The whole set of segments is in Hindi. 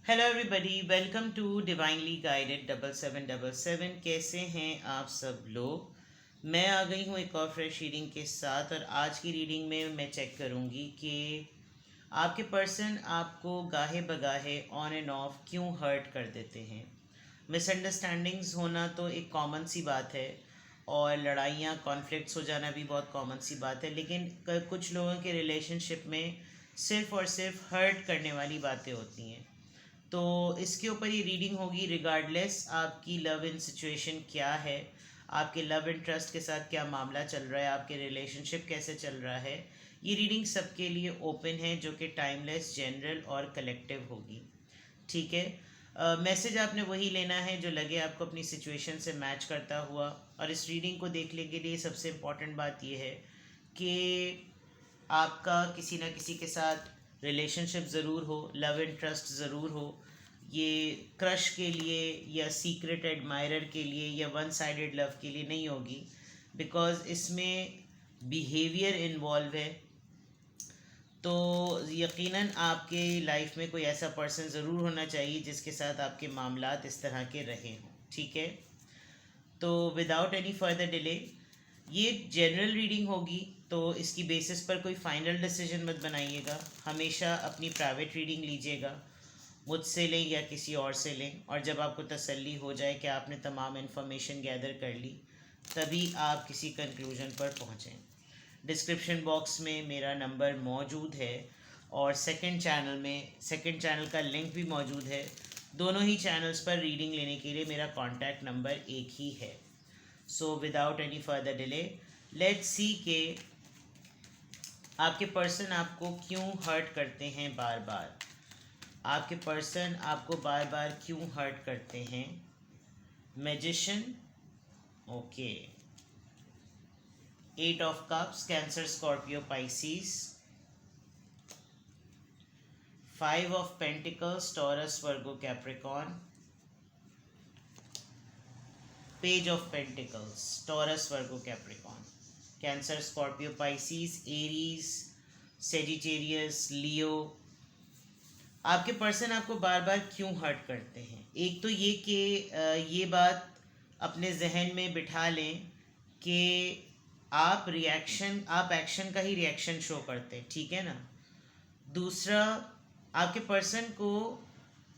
Hello everybody, welcome to divinely guided 7777। कैसे हैं आप सब लोग। मैं आ गई हूँ एक और फ्रेश रीडिंग के साथ, और आज की रीडिंग में मैं चेक करूँगी कि आपके पर्सन आपको गाहे बगाहे ऑन एंड ऑफ क्यों हर्ट कर देते हैं। मिसअंडरस्टैंडिंग्स होना तो एक कॉमन सी बात है, और लड़ाइयाँ कॉन्फ्लिक्ट्स हो जाना भी बहुत कॉमन सी बात है, लेकिन कुछ लोगों के रिलेशनशिप में सिर्फ़ और सिर्फ हर्ट करने वाली बातें होती हैं। तो इसके ऊपर ये रीडिंग होगी रिगार्डलेस आपकी लव इन सिचुएशन क्या है, आपके लव एंड ट्रस्ट के साथ क्या मामला चल रहा है, आपके रिलेशनशिप कैसे चल रहा है। ये रीडिंग सबके लिए ओपन है, जो कि टाइमलेस, जनरल और कलेक्टिव होगी। ठीक है। मैसेज आपने वही लेना है जो लगे आपको अपनी सिचुएशन से मैच करता हुआ। और इस रीडिंग को देखने के लिए सबसे इम्पॉर्टेंट बात यह है कि आपका किसी ना किसी के साथ रिलेशनशिप ज़रूर हो, लव एंड ट्रस्ट ज़रूर हो। ये क्रश के लिए या सीक्रेट एडमायरर के लिए या वन साइडेड लव के लिए नहीं होगी, बिकॉज़ इसमें बिहेवियर इन्वॉल्व है। तो यकीनन आपके लाइफ में कोई ऐसा पर्सन ज़रूर होना चाहिए जिसके साथ आपके मामलात इस तरह के रहे हों। ठीक है। तो विदाउट एनी फर्दर डिले, ये जनरल रीडिंग होगी, तो इसकी बेसिस पर कोई फाइनल डिसीजन मत बनाइएगा। हमेशा अपनी प्राइवेट रीडिंग लीजिएगा, मुझसे लें या किसी और से लें, और जब आपको तसल्ली हो जाए कि आपने तमाम इन्फॉर्मेशन गैदर कर ली, तभी आप किसी कंक्लूजन पर पहुँचें। डिस्क्रिप्शन बॉक्स में मेरा नंबर मौजूद है, और सेकंड चैनल का लिंक भी मौजूद है। दोनों ही चैनल्स पर रीडिंग लेने के लिए मेरा कॉन्टैक्ट नंबर एक ही है। So without any further delay, let's see के आपके पर्सन आपको क्यों हर्ट करते हैं बार बार। आपके पर्सन आपको बार बार क्यों हर्ट करते हैं। Magician, okay. Eight of cups, Cancer, Scorpio, Pisces. Five of pentacles, Taurus, Virgo, Capricorn. Page of pentacles, Taurus, Virgo, Capricorn. Cancer, Scorpio, Pisces, Aries, Sagittarius, Leo. आपके पर्सन आपको बार बार क्यों हर्ट करते हैं। एक तो ये कि ये बात अपने जहन में बिठा लें कि आप एक्शन का ही रिएक्शन शो करते हैं। ठीक है ना। दूसरा, आपके पर्सन को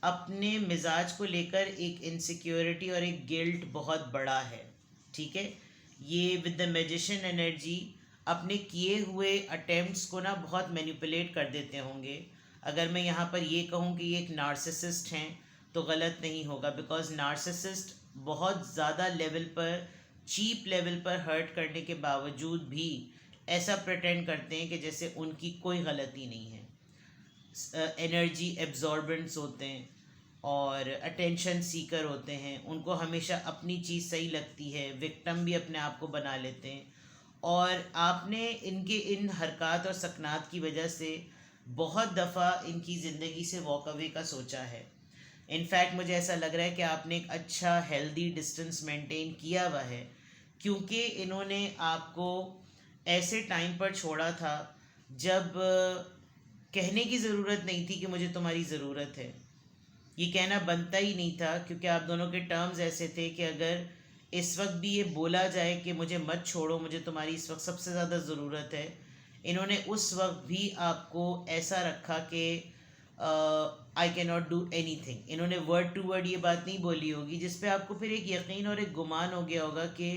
अपने मिजाज को लेकर एक इनसिक्योरिटी और एक गिल्ट बहुत बड़ा है। ठीक है। ये विद द मैजिशियन एनर्जी अपने किए हुए अटेम्प्ट्स को ना बहुत मैनिपुलेट कर देते होंगे। अगर मैं यहाँ पर ये कहूँ कि ये एक नार्सिसिस्ट हैं तो गलत नहीं होगा, बिकॉज नार्सिसिस्ट बहुत ज़्यादा लेवल पर, चीप लेवल पर हर्ट करने के बावजूद भी ऐसा प्रिटेंड करते हैं कि जैसे उनकी कोई गलती नहीं है। एनर्जी एब्जॉर्बेंट्स होते हैं और अटेंशन सीकर होते हैं। उनको हमेशा अपनी चीज़ सही लगती है, विक्टिम भी अपने आप को बना लेते हैं। और आपने इनके इन हरकत और सकनात की वजह से बहुत दफ़ा इनकी ज़िंदगी से वॉक अवे का सोचा है। इनफैक्ट मुझे ऐसा लग रहा है कि आपने एक अच्छा हेल्दी डिस्टेंस मेंटेन किया हुआ है, क्योंकि इन्होंने आपको ऐसे टाइम पर छोड़ा था जब कहने की ज़रूरत नहीं थी कि मुझे तुम्हारी ज़रूरत है। ये कहना बनता ही नहीं था, क्योंकि आप दोनों के टर्म्स ऐसे थे कि अगर इस वक्त भी ये बोला जाए कि मुझे मत छोड़ो, मुझे तुम्हारी इस वक्त सबसे ज़्यादा ज़रूरत है, इन्होंने उस वक्त भी आपको ऐसा रखा कि I can not do any thing. इन्होंने वर्ड टू वर्ड ये बात नहीं बोली होगी, जिस पे आपको फिर एक यकीन और एक गुमान हो गया होगा कि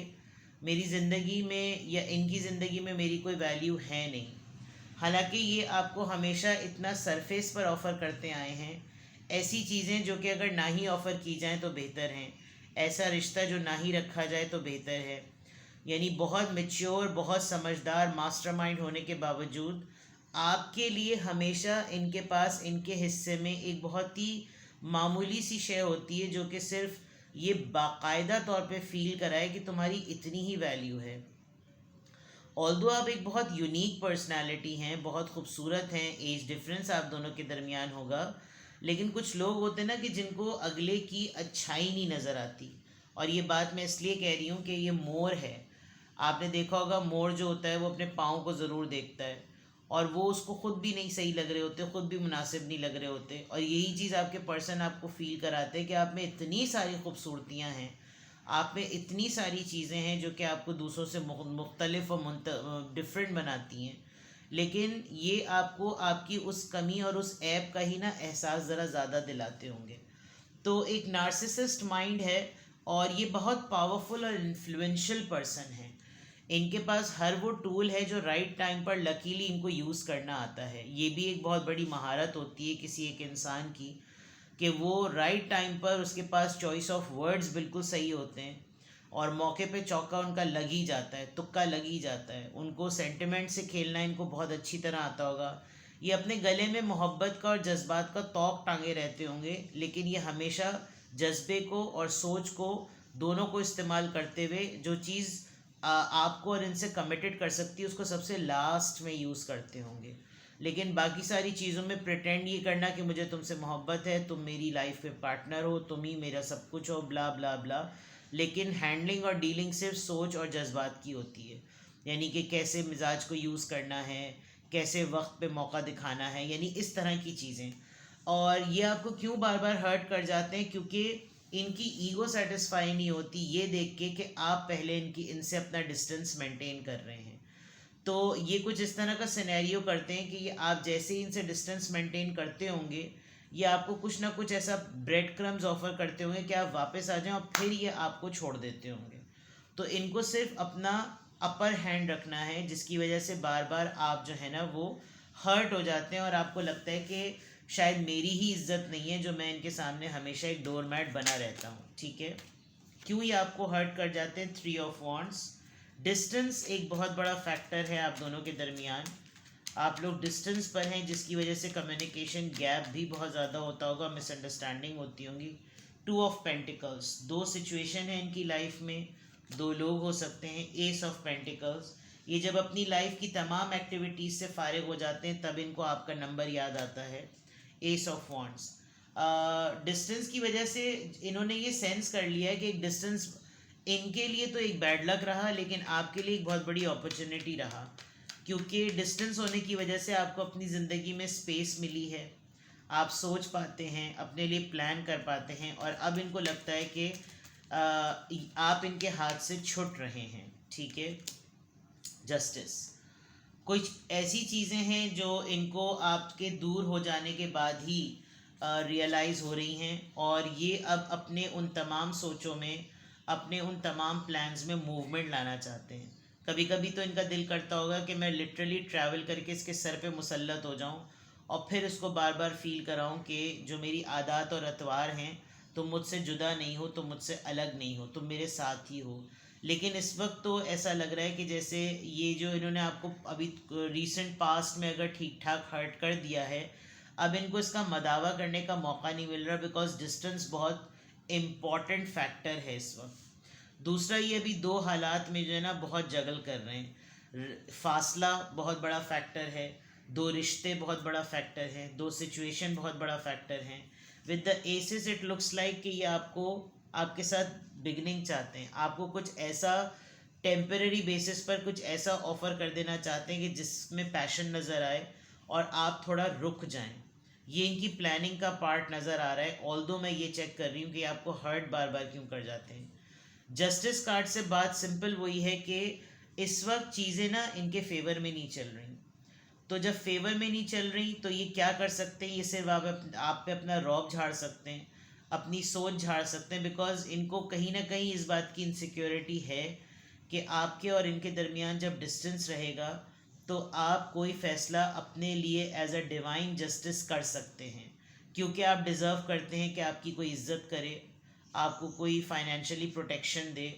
मेरी ज़िंदगी में या इनकी ज़िंदगी में मेरी कोई वैल्यू है नहीं। हालांकि ये आपको हमेशा इतना सरफेस पर ऑफ़र करते आए हैं, ऐसी चीज़ें जो कि अगर ना ही ऑफ़र की जाएं तो बेहतर हैं, ऐसा रिश्ता जो ना ही रखा जाए तो बेहतर है। यानी बहुत मैच्योर, बहुत समझदार मास्टरमाइंड होने के बावजूद आपके लिए हमेशा इनके पास इनके हिस्से में एक बहुत ही मामूली सी शय होती है, जो कि सिर्फ ये बाकायदा तौर पे फील कराए कि तुम्हारी इतनी ही वैल्यू है। ऑल्दो आप एक बहुत यूनिक पर्सनालिटी हैं, बहुत खूबसूरत हैं, एज डिफरेंस आप दोनों के दरमियान होगा, लेकिन कुछ लोग होते हैं ना कि जिनको अगले की अच्छाई नहीं नज़र आती। और ये बात मैं इसलिए कह रही हूँ कि ये मोर है। आपने देखा होगा मोर जो होता है वो अपने पाँव को ज़रूर देखता है, और वो उसको खुद भी नहीं सही लग रहे होते, खुद भी मुनासिब नहीं लग रहे होते, और यही चीज़ आपके पर्सन आपको फील कराते हैं कि आप में इतनी सारी खूबसूरतियाँ हैं, आप में इतनी सारी चीज़ें हैं जो कि आपको दूसरों से मुख्तलिफ और डिफरेंट बनाती हैं, लेकिन ये आपको आपकी उस कमी और उस ऐब का ही ना एहसास ज़रा ज़्यादा दिलाते होंगे। तो एक नार्सिसिस्ट माइंड है, और ये बहुत पावरफुल और इन्फ्लुएंशियल पर्सन है। इनके पास हर वो टूल है जो राइट टाइम पर लकीली इनको यूज़ करना आता है। ये भी एक बहुत बड़ी महारत होती है किसी एक इंसान की, कि वो राइट टाइम पर उसके पास चॉइस ऑफ वर्ड्स बिल्कुल सही होते हैं, और मौके पे चौका उनका लग ही जाता है, तुक्का लग ही जाता है। उनको सेंटिमेंट से खेलना इनको बहुत अच्छी तरह आता होगा। ये अपने गले में मोहब्बत का और जज्बात का तोक टांगे रहते होंगे, लेकिन ये हमेशा जज्बे को और सोच को दोनों को इस्तेमाल करते हुए जो चीज़ आपको और इनसे कमिटेड कर सकती है उसको सबसे लास्ट में यूज़ करते होंगे। लेकिन बाकी सारी चीज़ों में प्रिटेंड ये करना कि मुझे तुमसे मोहब्बत है, तुम मेरी लाइफ के पार्टनर हो, तुम ही मेरा सब कुछ हो, ब्ला ब्ला ब्ला, लेकिन हैंडलिंग और डीलिंग सिर्फ सोच और जज्बात की होती है। यानी कि कैसे मिजाज को यूज़ करना है, कैसे वक्त पे मौका दिखाना है, यानी इस तरह की चीज़ें। और ये आपको क्यों बार बार हर्ट कर जाते हैं? क्योंकि इनकी ईगो सेटिस्फाई नहीं होती ये देख के कि आप पहले इनसे अपना डिस्टेंस मेंटेन कर रहे हैं। तो ये कुछ इस तरह का सिनेरियो करते हैं कि ये आप जैसे ही इनसे डिस्टेंस मेंटेन करते होंगे, ये आपको कुछ ना कुछ ऐसा ब्रेड क्रम्स ऑफर करते होंगे कि आप वापस आ जाएं, और फिर ये आपको छोड़ देते होंगे। तो इनको सिर्फ अपना अपर हैंड रखना है, जिसकी वजह से बार बार आप जो है ना वो हर्ट हो जाते हैं, और आपको लगता है कि शायद मेरी ही इज्जत नहीं है जो मैं इनके सामने हमेशा एक डोरमैट बना रहता हूँ। ठीक है, क्यों ये आपको हर्ट कर जाते हैं? 3 ऑफ वॉन्ड्स। डिस्टेंस एक बहुत बड़ा फैक्टर है आप दोनों के दरमियान। आप लोग डिस्टेंस पर हैं, जिसकी वजह से कम्युनिकेशन गैप भी बहुत ज़्यादा होता होगा, मिसअंडरस्टैंडिंग होती होंगी। 2 ऑफ पेंटिकल्स, दो सिचुएशन है इनकी लाइफ में, दो लोग हो सकते हैं। एस ऑफ पेंटिकल्स, ये जब अपनी लाइफ की तमाम एक्टिविटीज़ से फारिग हो जाते हैं तब इनको आपका नंबर याद आता है। एस ऑफ वॉन्ड्स, डिस्टेंस की वजह से इन्होंने ये सेंस कर लिया है कि एक डिस्टेंस इनके लिए तो एक बैड लक रहा, लेकिन आपके लिए एक बहुत बड़ी अपॉर्चुनिटी रहा, क्योंकि डिस्टेंस होने की वजह से आपको अपनी ज़िंदगी में स्पेस मिली है, आप सोच पाते हैं, अपने लिए प्लान कर पाते हैं, और अब इनको लगता है कि आप इनके हाथ से छूट रहे हैं। ठीक है, जस्टिस, कुछ ऐसी चीज़ें हैं जो इनको आपके दूर हो जाने के बाद ही रियलाइज़ हो रही हैं, और ये अब अपने उन तमाम सोचों में, अपने उन तमाम प्लान्स में मूवमेंट लाना चाहते हैं। कभी कभी तो इनका दिल करता होगा कि मैं लिटरली ट्रैवल करके इसके सर पे मुसल्लत हो जाऊं, और फिर इसको बार बार फील कराऊं कि जो मेरी आदत और अतवार हैं, तुम मुझसे जुदा नहीं हो, तुम मुझसे अलग नहीं हो, तुम मेरे साथ ही हो। लेकिन इस वक्त तो ऐसा लग रहा है कि जैसे ये जो इन्होंने आपको अभी रीसेंट पास्ट में अगर ठीक ठाक हर्ट कर दिया है, अब इनको इसका मदावा करने का मौका नहीं मिल रहा, बिकॉज डिस्टेंस बहुत इम्पॉर्टेंट फैक्टर है इस वक्त। दूसरा, ये अभी दो हालात में जो है ना बहुत जगल कर रहे हैं। फासला बहुत बड़ा फैक्टर है, दो रिश्ते बहुत बड़ा फैक्टर है, दो सिचुएशन बहुत बड़ा फैक्टर हैं। With the aces it looks like कि ये आपको आपके साथ बिगनिंग चाहते हैं, आपको कुछ ऐसा टेम्पररी बेसिस पर कुछ ऐसा ऑफर कर देना चाहते हैं कि जिसमें पैशन नज़र आए और आप थोड़ा रुक जाएं। ये इनकी प्लानिंग का पार्ट नज़र आ रहा है, ऑल्दो मैं ये चेक कर रही हूँ कि आपको हर्ट बार बार क्यों कर जाते हैं। जस्टिस कार्ड से बात सिंपल वही है कि इस वक्त चीज़ें ना इनके फेवर में नहीं चल रही। तो जब फेवर में नहीं चल रही तो ये क्या कर सकते हैं? ये सिर्फ आप पे अपना रौब झाड़ सकते हैं, अपनी सोच झाड़ सकते हैं, बिकॉज इनको कहीं ना कहीं इस बात की इनसिक्योरिटी है कि आपके और इनके दरमियान जब डिस्टेंस रहेगा तो आप कोई फ़ैसला अपने लिए एज अ डिवाइन जस्टिस कर सकते हैं, क्योंकि आप डिज़र्व करते हैं कि आपकी कोई इज्जत करे, आपको कोई फाइनेंशियली प्रोटेक्शन दे,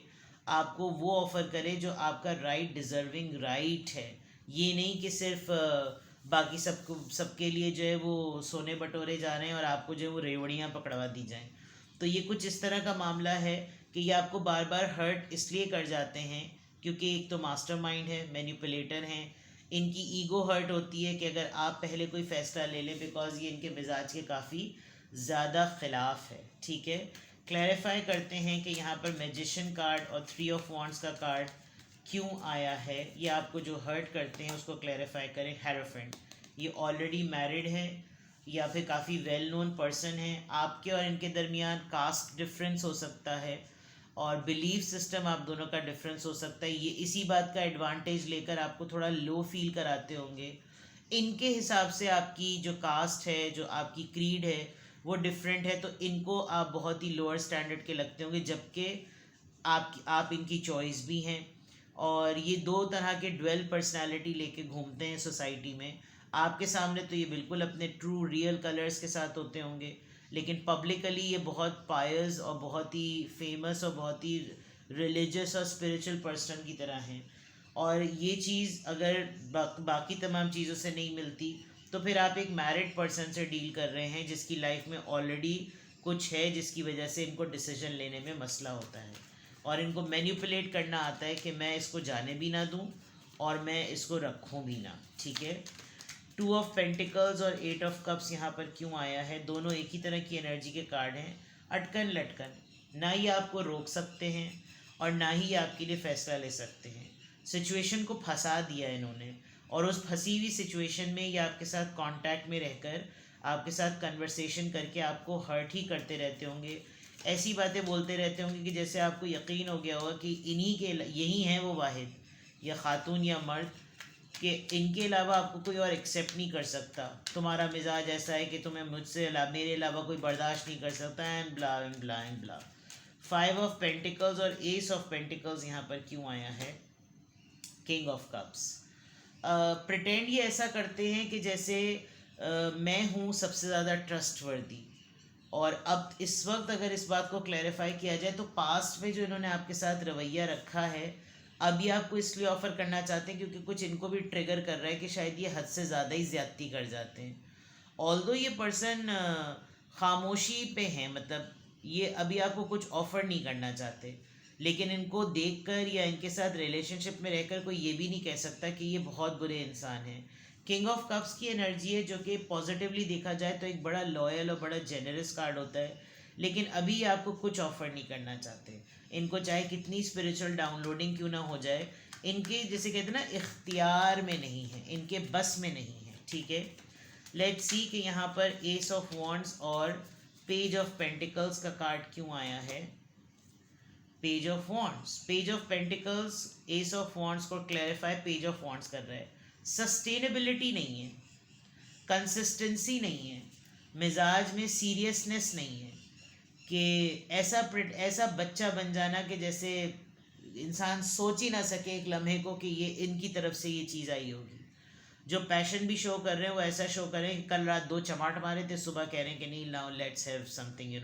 आपको वो ऑफ़र करे जो आपका राइट डिज़र्विंग राइट है। ये नहीं कि सिर्फ बाकी सबके लिए जो है वो सोने बटोरे जा रहे हैं और आपको जो है वो रेवड़ियाँ पकड़वा दी जाएं। तो ये कुछ इस तरह का मामला है कि ये आपको बार बार हर्ट इसलिए कर जाते हैं क्योंकि एक तो मास्टरमाइंड है, मैनिपुलेटर हैं, इनकी ईगो हर्ट होती है कि अगर आप पहले कोई फ़ैसला ले लें, बिकॉज ये इनके मिजाज के काफ़ी ज़्यादा ख़िलाफ़ है। ठीक है, क्लैरिफाई करते हैं कि यहाँ पर मैजिशियन कार्ड और 3 ऑफ वॉन्ड्स का कार्ड क्यों आया है, ये आपको जो हर्ट करते हैं उसको क्लैरिफाई करें। हेरोफेंट, ये ऑलरेडी मैरिड है या फिर काफ़ी वेल नोन पर्सन है, आपके और इनके दरमियान कास्ट डिफरेंस हो सकता है और बिलीफ सिस्टम आप दोनों का डिफरेंस हो सकता है। ये इसी बात का एडवांटेज लेकर आपको थोड़ा लो फील कराते होंगे। इनके हिसाब से आपकी जो कास्ट है, जो आपकी क्रीड है, वो डिफरेंट है, तो इनको आप बहुत ही लोअर स्टैंडर्ड के लगते होंगे, जबकि आप इनकी चॉइस भी हैं। और ये दो तरह के ड्वेल पर्सनालिटी लेके घूमते हैं सोसाइटी में। आपके सामने तो ये बिल्कुल अपने ट्रू रियल कलर्स के साथ होते होंगे, लेकिन पब्लिकली ये बहुत पायस और बहुत ही फेमस और बहुत ही रिलीजियस और स्पिरिचुअल पर्सन की तरह हैं। और ये चीज़ अगर बाकी तमाम चीज़ों से नहीं मिलती, तो फिर आप एक मैरिड पर्सन से डील कर रहे हैं जिसकी लाइफ में ऑलरेडी कुछ है, जिसकी वजह से इनको डिसीजन लेने में मसला होता है और इनको मैनिपुलेट करना आता है कि मैं इसको जाने भी ना दूं और मैं इसको रखूं भी ना। ठीक है, 2 ऑफ पेंटिकल्स और 8 ऑफ कप्स यहाँ पर क्यों आया है? दोनों एक ही तरह की एनर्जी के कार्ड हैं। अटकन लटकन, ना ही आपको रोक सकते हैं और ना ही आपके लिए फ़ैसला ले सकते हैं। सिचुएशन को फंसा दिया इन्होंने और उस फंसी हुई सिचुएशन में ये आपके साथ कांटेक्ट में रहकर आपके साथ कन्वर्सेशन करके आपको हर्ट ही करते रहते होंगे। ऐसी बातें बोलते रहते होंगे कि जैसे आपको यकीन हो गया होगा कि इन्हीं के यही हैं वो वाहिद, या खातून या मर्द, कि इनके अलावा आपको कोई और एक्सेप्ट नहीं कर सकता। तुम्हारा मिजाज ऐसा है कि तुम्हें मेरे अलावा कोई बर्दाश्त नहीं कर सकता, and blah and blah and blah. 5 of pentacles और एस ऑफ पेंटिकल्स यहाँ पर क्यों आया है? King of cups. प्रिटेंड ये ऐसा करते हैं कि जैसे मैं हूँ सबसे ज़्यादा ट्रस्टवर्दी। और अब इस वक्त अगर इस बात को क्लैरिफाई किया जाए तो पास्ट में जो इन्होंने आपके साथ रवैया रखा है, अभी आपको इसलिए ऑफ़र करना चाहते हैं क्योंकि कुछ इनको भी ट्रिगर कर रहा है कि शायद ये हद से ज़्यादा ही ज़्यादती कर जाते हैं। ऑल्दो ये पर्सन खामोशी पे हैं, मतलब ये अभी आपको कुछ ऑफ़र नहीं करना चाहते, लेकिन इनको देखकर या इनके साथ रिलेशनशिप में रहकर कोई ये भी नहीं कह सकता कि ये बहुत बुरे इंसान हैं। किंग ऑफ कप्स की एनर्जी है जो कि पॉजिटिवली देखा जाए तो एक बड़ा लॉयल और बड़ा जेनरस कार्ड होता है, लेकिन अभी ये आपको कुछ ऑफ़र नहीं करना चाहते। इनको चाहे कितनी स्पिरिचुअल डाउनलोडिंग क्यों ना हो जाए, इनके जैसे कहते हैं ना, इख्तियार में नहीं है, इनके बस में नहीं है। ठीक है, लेट्स सी कि यहाँ पर एस ऑफ वॉन्ड्स और पेज ऑफ पेंटिकल्स का कार्ड क्यों आया है। Page of wands, page of pentacles S of wands को क्लैरिफाई पेज ऑफ वॉन्ड्स कर रहा है। सस्टेनेबिलिटी नहीं है, कंसिस्टेंसी नहीं है, मिजाज में सीरियसनेस नहीं है, कि ऐसा बच्चा बन जाना कि जैसे इंसान सोच ही ना सके एक लम्हे को कि ये इनकी तरफ से ये चीज़ आई होगी। जो पैशन भी शो कर रहे हैं वो ऐसा शो कर रहे हैं कि कल रात 2 चमाट मारे थे, सुबह कह रहे हैं कि नहीं, नाउ लेट्स हैव समथिंग,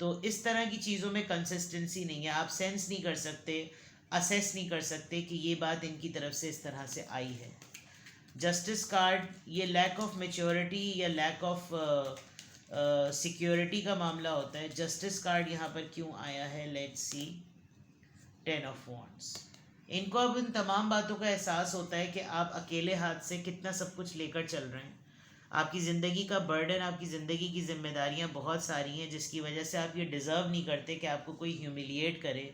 तो इस तरह की चीज़ों में कंसिस्टेंसी नहीं है। आप सेंस नहीं कर सकते, असेस नहीं कर सकते कि ये बात इनकी तरफ से इस तरह से आई है। जस्टिस कार्ड, ये लैक ऑफ मेच्योरिटी या लैक ऑफ सिक्योरिटी का मामला होता है। जस्टिस कार्ड यहाँ पर क्यों आया है? Let's see. 10 ऑफ वॉन्ड्स, इनको अब इन तमाम बातों का एहसास होता है कि आप अकेले हाथ से कितना सब कुछ लेकर चल रहे हैं। आपकी ज़िंदगी का बर्डन, आपकी ज़िंदगी की जिम्मेदारियां बहुत सारी हैं, जिसकी वजह से आप ये डिज़र्व नहीं करते कि आपको कोई ह्यूमिलिएट करे,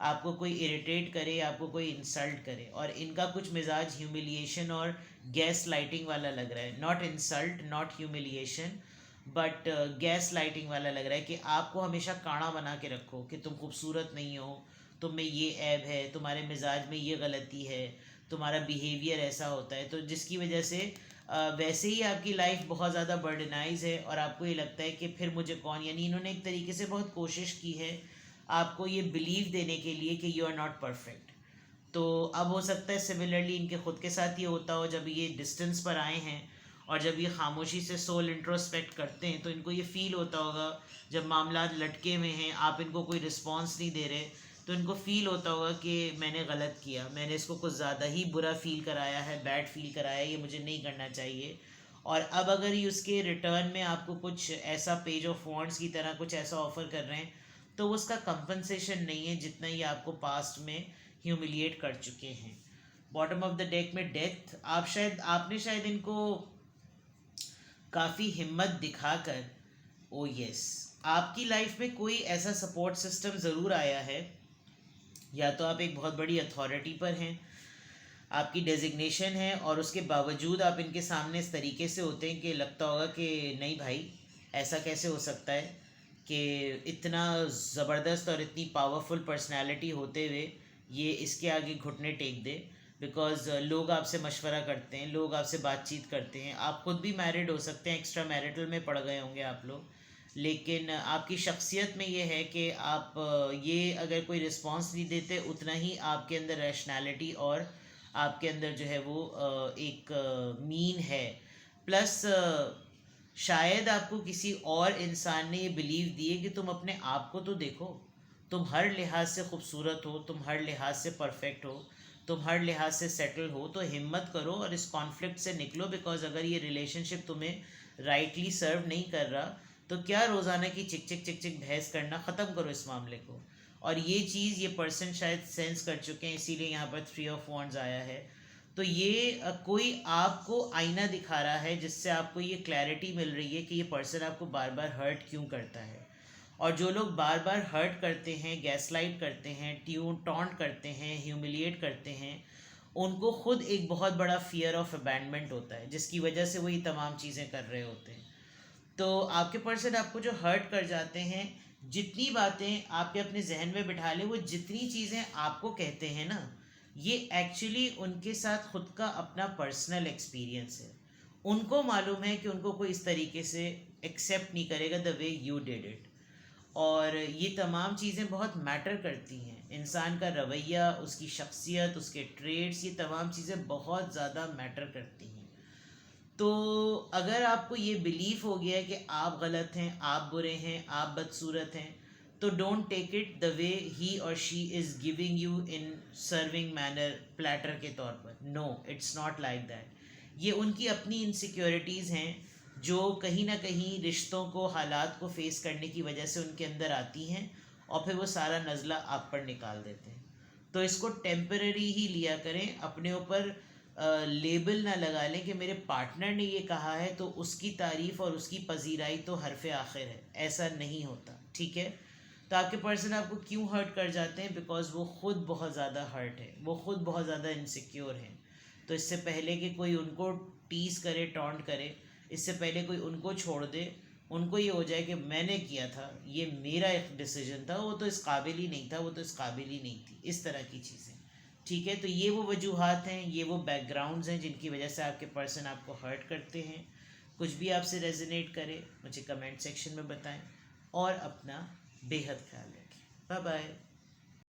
आपको कोई इरिटेट करे, आपको कोई इंसल्ट करे। और इनका कुछ मिजाज ह्यूमिलिएशन और गैस लाइटिंग वाला लग रहा है। Not insult, not humiliation, but gas lighting वाला लग रहा है कि आपको हमेशा काना बना के रखो कि तुम खूबसूरत नहीं हो, तुम में ये ऐब है, तुम्हारे मिजाज में ये गलती है, तुम्हारा बिहेवियर ऐसा होता है, तो जिसकी वजह से वैसे ही आपकी लाइफ बहुत ज़्यादा बर्डनाइज है और आपको ये लगता है कि फिर मुझे कौन, यानी इन्होंने एक तरीके से बहुत कोशिश की है आपको ये बिलीव देने के लिए कि यू आर नॉट परफेक्ट। तो अब हो सकता है सिमिलरली इनके खुद के साथ ये होता हो, जब ये डिस्टेंस पर आए हैं और जब ये खामोशी से सोल इंट्रोस्पेक्ट करते हैं तो इनको ये फील होता होगा, जब मामला लटके हुए हैं, आप इनको कोई रिस्पॉन्स नहीं दे रहे, तो इनको फील होता होगा कि मैंने गलत किया, मैंने इसको कुछ ज़्यादा ही बुरा फील कराया है, बैड फील कराया है, ये मुझे नहीं करना चाहिए। और अब अगर ये उसके रिटर्न में आपको कुछ ऐसा पेज ऑफ वॉन्ड्स की तरह कुछ ऐसा ऑफ़र कर रहे हैं, तो उसका कंपनसेशन नहीं है जितना ये आपको पास्ट में ह्यूमिलिएट कर चुके हैं। बॉटम ऑफ द डेक में डेथ, आपने शायद इनको काफ़ी हिम्मत दिखाकर, ओ यस, आपकी लाइफ में कोई ऐसा सपोर्ट सिस्टम ज़रूर आया है या तो आप एक बहुत बड़ी अथॉरिटी पर हैं, आपकी डेजिग्नेशन है, और उसके बावजूद आप इनके सामने इस तरीके से होते हैं कि लगता होगा कि नहीं भाई, ऐसा कैसे हो सकता है कि इतना ज़बरदस्त और इतनी पावरफुल पर्सनालिटी होते हुए ये इसके आगे घुटने टेक दे। बिकॉज लोग आपसे मशवरा करते हैं, लोग आपसे बातचीत करते हैं, आप खुद भी मैरिड हो सकते हैं, एक्स्ट्रा मैरिटल में पड़ गए होंगे आप लोग, लेकिन आपकी शख्सियत में ये है कि आप ये अगर कोई रिस्पॉन्स नहीं देते, उतना ही आपके अंदर रैशनैलिटी और आपके अंदर जो है वो एक मीन है। प्लस शायद आपको किसी और इंसान ने ये बिलीव दिए कि तुम अपने आप को तो देखो, तुम हर लिहाज से खूबसूरत हो, तुम हर लिहाज से परफेक्ट हो, तुम हर लिहाज से सेटल हो, तो हिम्मत करो और इस कॉन्फ्लिक्ट से निकलो। बिकॉज अगर ये रिलेशनशिप तुम्हें राइटली सर्व नहीं कर रहा, तो क्या रोज़ाना की चिक चिक चिक चिक बहस करना, ख़त्म करो इस मामले को। और ये चीज़ ये पर्सन शायद सेंस कर चुके हैं, इसीलिए यहाँ पर 3 ऑफ वांड्स आया है। तो ये कोई आपको आईना दिखा रहा है जिससे आपको ये क्लैरिटी मिल रही है कि ये पर्सन आपको बार बार हर्ट क्यों करता है। और जो लोग बार बार हर्ट करते हैं, गैसलाइट करते हैं, टॉन्ट करते हैं, ह्यूमिलिएट करते हैं, उनको खुद एक बहुत बड़ा फियर ऑफ अबैंडमेंट होता है, जिसकी वजह से वो ये तमाम चीज़ें कर रहे होते हैं। तो आपके पर्सन आपको जो हर्ट कर जाते हैं, जितनी बातें आपके अपने जहन में बिठा ले, वो जितनी चीज़ें आपको कहते हैं ना, ये एक्चुअली उनके साथ खुद का अपना पर्सनल एक्सपीरियंस है। उनको मालूम है कि उनको कोई इस तरीके से एक्सेप्ट नहीं करेगा the way you did it. और ये तमाम चीज़ें बहुत मैटर करती हैं, इंसान का रवैया, उसकी शख्सियत, उसके ट्रेड्स, ये तमाम चीज़ें बहुत ज़्यादा मैटर करती हैं। तो अगर आपको ये बिलीफ हो गया है कि आप गलत हैं, आप बुरे हैं, आप बदसूरत हैं, तो don't take it the way he और she is giving you in serving manner, platter के तौर पर। No, it's not like that. ये उनकी अपनी इनसिक्योरिटीज़ हैं जो कहीं ना कहीं रिश्तों को, हालात को फेस करने की वजह से उनके अंदर आती हैं, और फिर वो सारा नज़ला आप पर निकाल देते हैं। तो इसको टेम्पररी ही लिया करें, अपने ऊपर लेबल ना लगा लें कि मेरे पार्टनर ने ये कहा है तो उसकी तारीफ़ और उसकी पजीराई तो हरफ आखिर है। ऐसा नहीं होता, ठीक है। तो आपके पर्सन आपको क्यों हर्ट कर जाते हैं? बिकॉज वो ख़ुद बहुत ज़्यादा हर्ट है, वो ख़ुद बहुत ज़्यादा इनसिक्योर हैं। तो इससे पहले कि कोई उनको टीस करे, टॉन्ट करे, इससे पहले कोई उनको छोड़ दे, उनको ये हो जाए कि मैंने किया था, ये मेरा एक डिसीजन था, वो तो इस काबिल ही नहीं था, वो तो इस काबिल ही नहीं थी, इस तरह की चीज़ें। ठीक है, तो ये वो वजूहात हैं, ये वो बैकग्राउंड्स हैं जिनकी वजह से आपके पर्सन आपको हर्ट करते हैं। कुछ भी आपसे रेजोनेट करे, मुझे कमेंट सेक्शन में बताएं, और अपना बेहद ख्याल रखें। Bye bye.